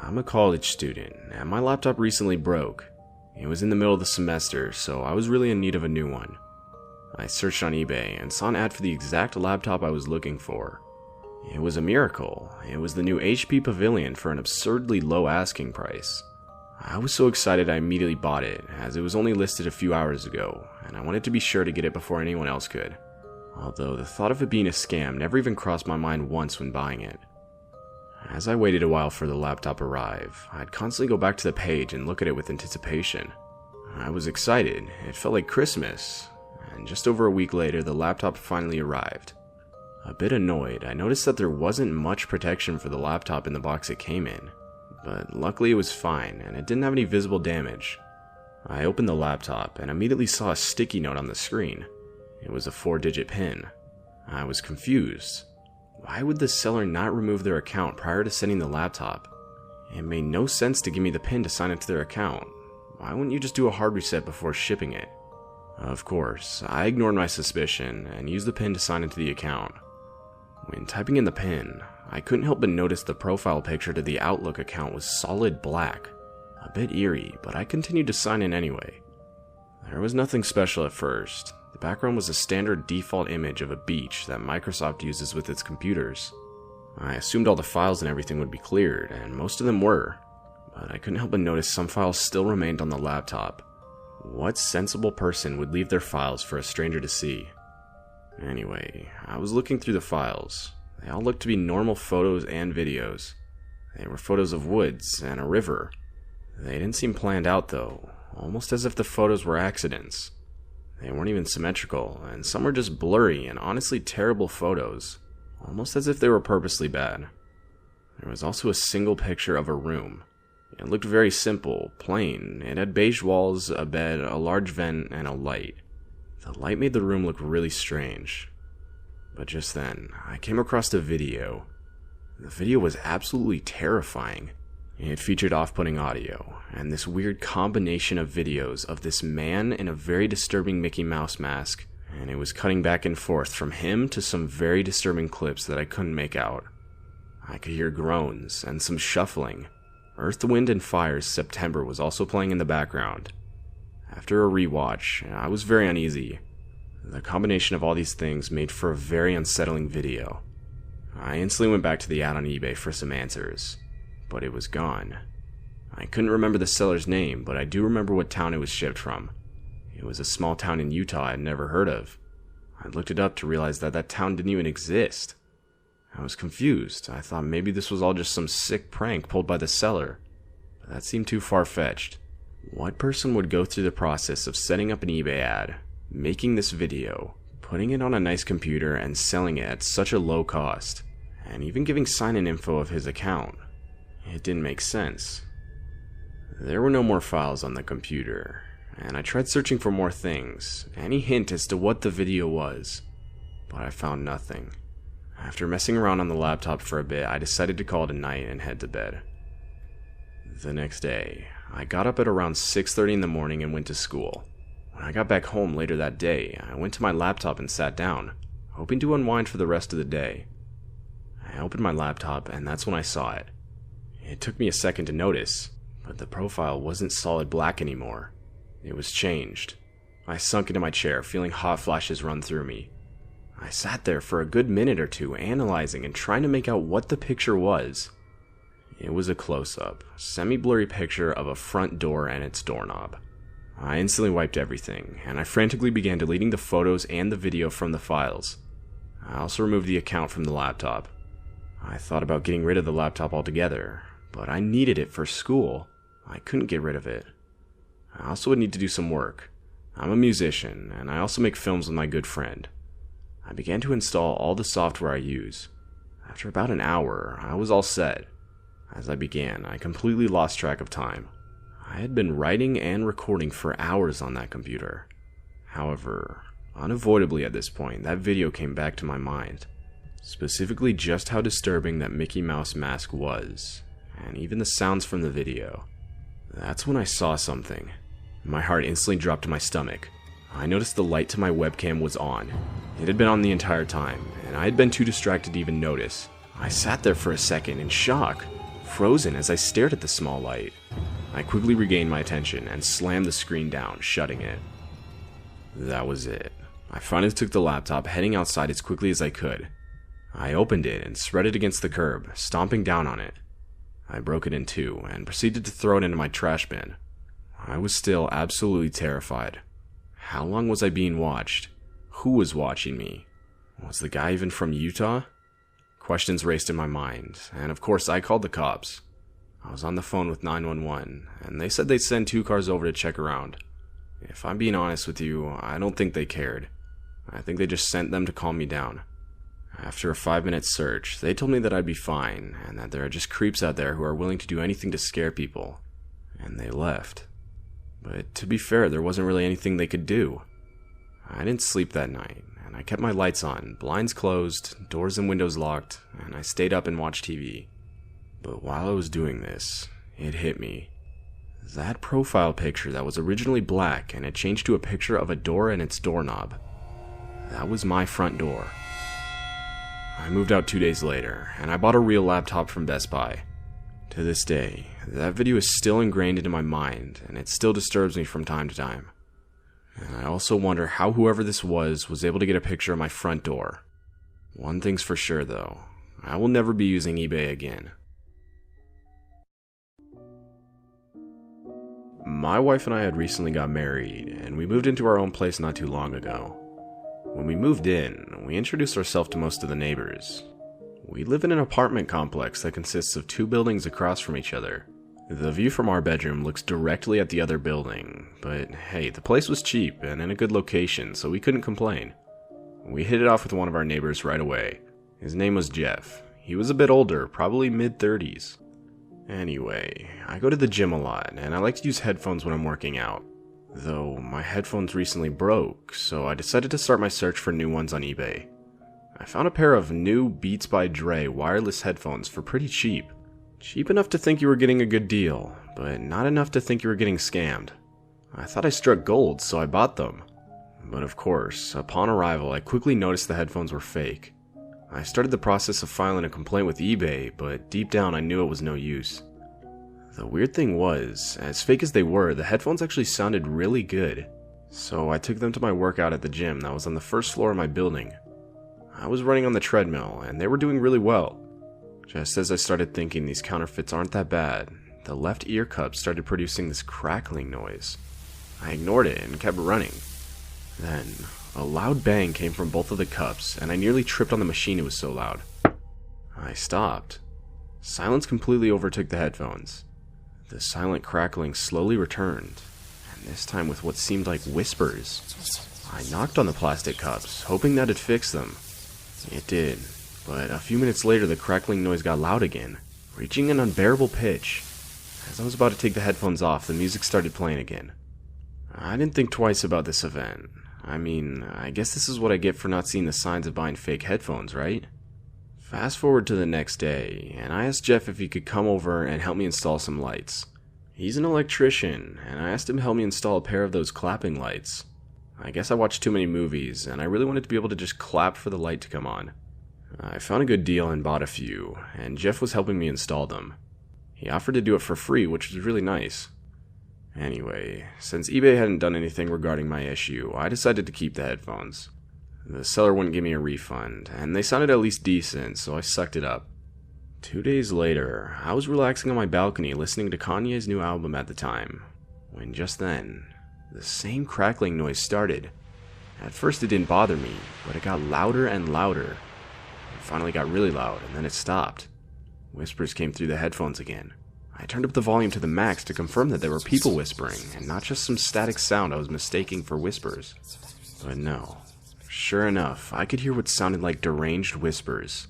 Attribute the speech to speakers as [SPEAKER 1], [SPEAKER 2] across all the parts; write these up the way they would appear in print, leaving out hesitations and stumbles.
[SPEAKER 1] I'm a college student, and my laptop recently broke. It was in the middle of the semester, so I was really in need of a new one. I searched on eBay and saw an ad for the exact laptop I was looking for. It was a miracle. It was the new HP Pavilion for an absurdly low asking price. I was so excited I immediately bought it, as it was only listed a few hours ago, and I wanted to be sure to get it before anyone else could. Although the thought of it being a scam never even crossed my mind once when buying it. As I waited a while for the laptop to arrive, I'd constantly go back to the page and look at it with anticipation. I was excited. It felt like Christmas. And just over a week later, the laptop finally arrived. A bit annoyed, I noticed that there wasn't much protection for the laptop in the box it came in. But luckily it was fine, and it didn't have any visible damage. I opened the laptop and immediately saw a sticky note on the screen. It was a 4-digit PIN. I was confused. Why would the seller not remove their account prior to sending the laptop? It made no sense to give me the PIN to sign into their account. Why wouldn't you just do a hard reset before shipping it? Of course, I ignored my suspicion and used the PIN to sign into the account. When typing in the PIN, I couldn't help but notice the profile picture to the Outlook account was solid black. A bit eerie, but I continued to sign in anyway. There was nothing special at first. The background was a standard default image of a beach that Microsoft uses with its computers. I assumed all the files and everything would be cleared, and most of them were, but I couldn't help but notice some files still remained on the laptop. What sensible person would leave their files for a stranger to see? Anyway, I was looking through the files. They all looked to be normal photos and videos. They were photos of woods and a river. They didn't seem planned out though, almost as if the photos were accidents. They weren't even symmetrical, and some were just blurry and honestly terrible photos, almost as if they were purposely bad. There was also a single picture of a room. It looked very simple, plain. It had beige walls, a bed, a large vent, and a light. The light made the room look really strange. But just then, I came across a video. The video was absolutely terrifying. It featured off-putting audio, and this weird combination of videos of this man in a very disturbing Mickey Mouse mask, and it was cutting back and forth from him to some very disturbing clips that I couldn't make out. I could hear groans and some shuffling. Earth, Wind & Fire's September was also playing in the background. After a rewatch, I was very uneasy. The combination of all these things made for a very unsettling video. I instantly went back to the ad on eBay for some answers. But it was gone. I couldn't remember the seller's name, but I do remember what town it was shipped from. It was a small town in Utah I'd never heard of. I looked it up to realize that that town didn't even exist. I was confused. I thought maybe this was all just some sick prank pulled by the seller. But that seemed too far-fetched. What person would go through the process of setting up an eBay ad, making this video, putting it on a nice computer, and selling it at such a low cost, and even giving sign-in info of his account? It didn't make sense. There were no more files on the computer, and I tried searching for more things, any hint as to what the video was, but I found nothing. After messing around on the laptop for a bit, I decided to call it a night and head to bed. The next day, I got up at around 6:30 in the morning and went to school. When I got back home later that day, I went to my laptop and sat down, hoping to unwind for the rest of the day. I opened my laptop, and that's when I saw it. It took me a second to notice, but the profile wasn't solid black anymore. It was changed. I sunk into my chair, feeling hot flashes run through me. I sat there for a good minute or two, analyzing and trying to make out what the picture was. It was a close-up, semi-blurry picture of a front door and its doorknob. I instantly wiped everything, and I frantically began deleting the photos and the video from the files. I also removed the account from the laptop. I thought about getting rid of the laptop altogether, but I needed it for school. I couldn't get rid of it. I also would need to do some work. I'm a musician, and I also make films with my good friend. I began to install all the software I use. After about an hour, I was all set. As I began, I completely lost track of time. I had been writing and recording for hours on that computer. However, unavoidably at this point, that video came back to my mind. Specifically just how disturbing that Mickey Mouse mask was, and even the sounds from the video. That's when I saw something. My heart instantly dropped to my stomach. I noticed the light to my webcam was on. It had been on the entire time, and I had been too distracted to even notice. I sat there for a second in shock. frozen as I stared at the small light. I quickly regained my attention and slammed the screen down, shutting it. That was it. I finally took the laptop, heading outside as quickly as I could. I opened it and spread it against the curb, stomping down on it. I broke it in two and proceeded to throw it into my trash bin. I was still absolutely terrified. How long was I being watched? Who was watching me? Was the guy even from Utah? Questions raced in my mind, and of course I called the cops. I was on the phone with 911, and they said they'd send 2 cars over to check around. If I'm being honest with you, I don't think they cared. I think they just sent them to calm me down. After a 5-minute search, they told me that I'd be fine, and that there are just creeps out there who are willing to do anything to scare people. And they left. But to be fair, there wasn't really anything they could do. I didn't sleep that night, and I kept my lights on, blinds closed, doors and windows locked, and I stayed up and watched TV. But while I was doing this, it hit me. That profile picture that was originally black and had changed to a picture of a door and its doorknob. That was my front door. I moved out 2 days later, and I bought a real laptop from Best Buy. To this day, that video is still ingrained into my mind, and it still disturbs me from time to time. And I also wonder how whoever this was able to get a picture of my front door. One thing's for sure though, I will never be using eBay again. My wife and I had recently got married, and we moved into our own place not too long ago. When we moved in, we introduced ourselves to most of the neighbors. We live in an apartment complex that consists of 2 buildings across from each other. The view from our bedroom looks directly at the other building, but hey, the place was cheap and in a good location, so we couldn't complain. We hit it off with one of our neighbors right away. His name was Jeff. He was a bit older, probably mid-30s. Anyway, I go to the gym a lot, and I like to use headphones when I'm working out. Though my headphones recently broke, so I decided to start my search for new ones on eBay. I found a pair of new Beats by Dre wireless headphones for pretty cheap. Cheap enough to think you were getting a good deal, but not enough to think you were getting scammed. I thought I struck gold, so I bought them. But of course, upon arrival, I quickly noticed the headphones were fake. I started the process of filing a complaint with eBay, but deep down I knew it was no use. The weird thing was, as fake as they were, the headphones actually sounded really good. So I took them to my workout at the gym that was on the first floor of my building. I was running on the treadmill, and they were doing really well. Just as I started thinking these counterfeits aren't that bad, the left ear cup started producing this crackling noise. I ignored it and kept running. Then, a loud bang came from both of the cups, and I nearly tripped on the machine, it was so loud. I stopped. Silence completely overtook the headphones. The silent crackling slowly returned, and this time with what seemed like whispers. I knocked on the plastic cups, hoping that'd fix them. It did, but a few minutes later the crackling noise got loud again, reaching an unbearable pitch. As I was about to take the headphones off, the music started playing again. I didn't think twice about this event. I guess this is what I get for not seeing the signs of buying fake headphones, right? Fast forward to the next day, and I asked Jeff if he could come over and help me install some lights. He's an electrician, and I asked him to help me install a pair of those clapping lights. I guess I watched too many movies, and I really wanted to be able to just clap for the light to come on. I found a good deal and bought a few, and Jeff was helping me install them. He offered to do it for free, which was really nice. Anyway, since eBay hadn't done anything regarding my issue, I decided to keep the headphones. The seller wouldn't give me a refund, and they sounded at least decent, so I sucked it up. 2 days later, I was relaxing on my balcony listening to Kanye's new album at the time, when just then, the same crackling noise started. At first it didn't bother me, but it got louder and louder. It finally got really loud, and then it stopped. Whispers came through the headphones again. I turned up the volume to the max to confirm that there were people whispering, and not just some static sound I was mistaking for whispers. But no. Sure enough, I could hear what sounded like deranged whispers.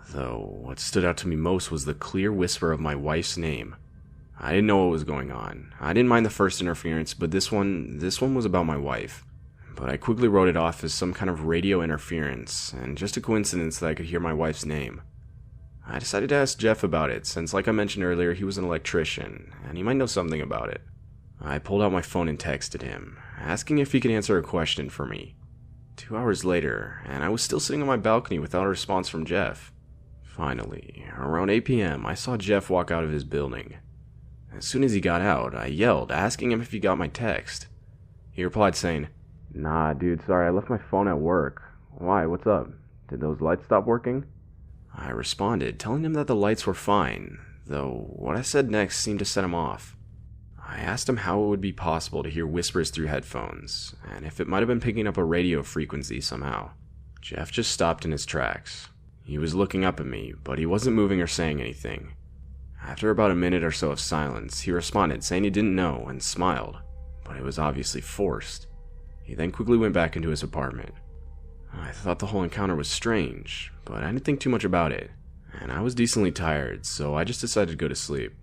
[SPEAKER 1] Though, what stood out to me most was the clear whisper of my wife's name. I didn't know what was going on. I didn't mind the first interference, but this one was about my wife. But I quickly wrote it off as some kind of radio interference, and just a coincidence that I could hear my wife's name. I decided to ask Jeff about it, since like I mentioned earlier, he was an electrician, and he might know something about it. I pulled out my phone and texted him, asking if he could answer a question for me. 2 hours later, and I was still sitting on my balcony without a response from Jeff. Finally, around 8 p.m., I saw Jeff walk out of his building. As soon as he got out, I yelled, asking him if he got my text. He replied saying, "Nah, dude, sorry, I left my phone at work. Why, what's up? Did those lights stop working?" I responded, telling him that the lights were fine, though what I said next seemed to set him off. I asked him how it would be possible to hear whispers through headphones, and if it might have been picking up a radio frequency somehow. Jeff just stopped in his tracks. He was looking up at me, but he wasn't moving or saying anything. After about a minute or so of silence, he responded saying he didn't know and smiled, but it was obviously forced. He then quickly went back into his apartment. I thought the whole encounter was strange, but I didn't think too much about it, and I was decently tired, so I just decided to go to sleep.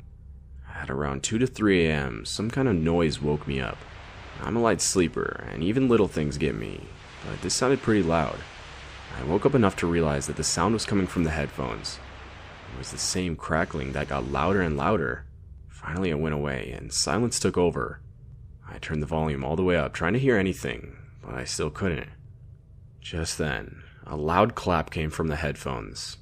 [SPEAKER 1] At around 2 to 3 a.m., some kind of noise woke me up. I'm a light sleeper, and even little things get me, but this sounded pretty loud. I woke up enough to realize that the sound was coming from the headphones. It was the same crackling that got louder and louder. Finally it went away, and silence took over. I turned the volume all the way up, trying to hear anything, but I still couldn't. Just then, a loud clap came from the headphones.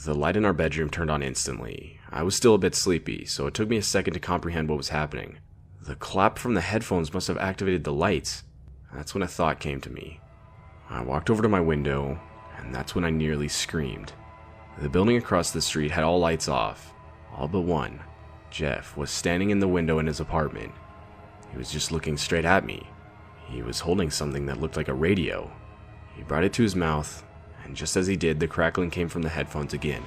[SPEAKER 1] The light in our bedroom turned on instantly. I was still a bit sleepy, so it took me a second to comprehend what was happening. The clap from the headphones must have activated the lights. That's when a thought came to me. I walked over to my window, and that's when I nearly screamed. The building across the street had all lights off, all but one. Jeff was standing in the window in his apartment. He was just looking straight at me. He was holding something that looked like a radio. He brought it to his mouth, and just as he did, the crackling came from the headphones again.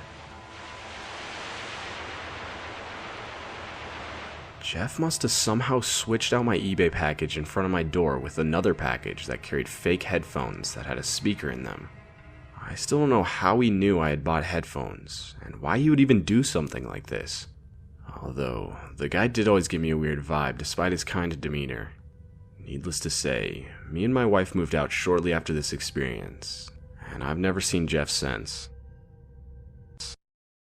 [SPEAKER 1] Jeff must have somehow switched out my eBay package in front of my door with another package that carried fake headphones that had a speaker in them. I still don't know how he knew I had bought headphones, and why he would even do something like this. Although, the guy did always give me a weird vibe despite his kind demeanor. Needless to say, me and my wife moved out shortly after this experience, and I've never seen Jeff since.